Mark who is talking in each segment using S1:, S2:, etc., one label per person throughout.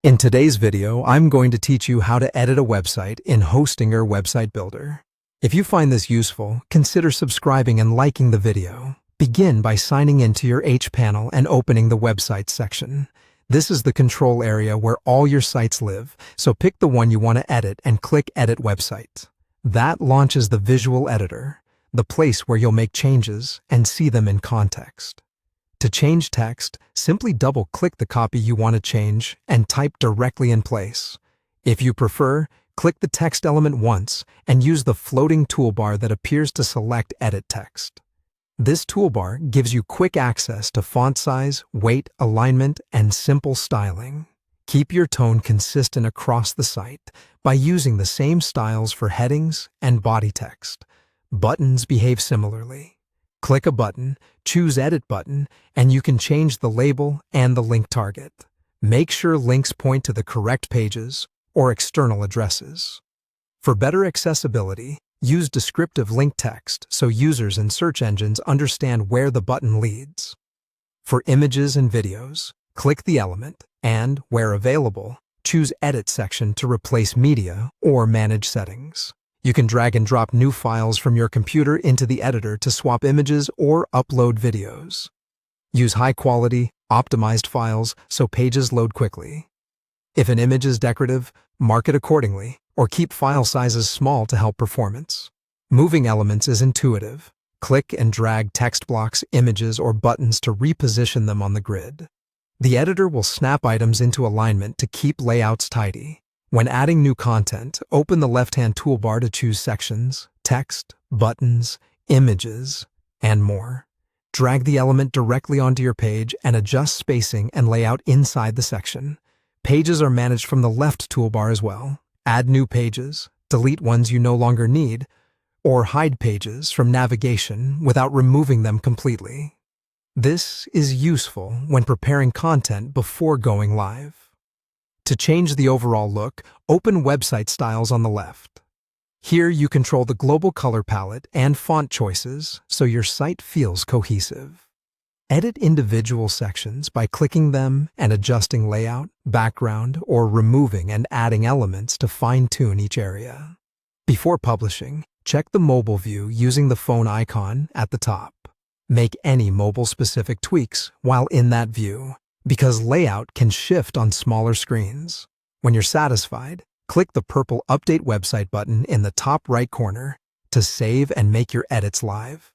S1: In today's video, I'm going to teach you how to edit a website in Hostinger Website Builder. If you find this useful, consider subscribing and liking the video. Begin by signing into your hPanel and opening the Websites section. This is the control area where all your sites live, so pick the one you want to edit and click Edit Website. That launches the Visual Editor, the place where you'll make changes and see them in context. To change text, simply double-click the copy you want to change and type directly in place. If you prefer, click the text element once and use the floating toolbar that appears to select Edit Text. This toolbar gives you quick access to font size, weight, alignment, and simple styling. Keep your tone consistent across the site by using the same styles for headings and body text. Buttons behave similarly. Click a button, choose Edit Button, and you can change the label and the link target. Make sure links point to the correct pages or external addresses. For better accessibility, use descriptive link text so users and search engines understand where the button leads. For images and videos, click the element and, where available, choose Edit section to replace media or manage settings. You can drag and drop new files from your computer into the editor to swap images or upload videos. Use high-quality, optimized files so pages load quickly. If an image is decorative, mark it accordingly, or keep file sizes small to help performance. Moving elements is intuitive. Click and drag text blocks, images, or buttons to reposition them on the grid. The editor will snap items into alignment to keep layouts tidy. When adding new content, open the left-hand toolbar to choose sections, text, buttons, images, and more. Drag the element directly onto your page and adjust spacing and layout inside the section. Pages are managed from the left toolbar as well. Add new pages, delete ones you no longer need, or hide pages from navigation without removing them completely. This is useful when preparing content before going live. To change the overall look, open Website Styles on the left. Here you control the global color palette and font choices so your site feels cohesive. Edit individual sections by clicking them and adjusting layout, background, or removing and adding elements to fine-tune each area. Before publishing, check the mobile view using the phone icon at the top. Make any mobile-specific tweaks while in that view, because layout can shift on smaller screens. When you're satisfied, click the purple Update Website button in the top right corner to save and make your edits live.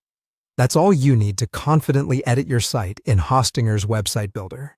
S1: That's all you need to confidently edit your site in Hostinger's Website Builder.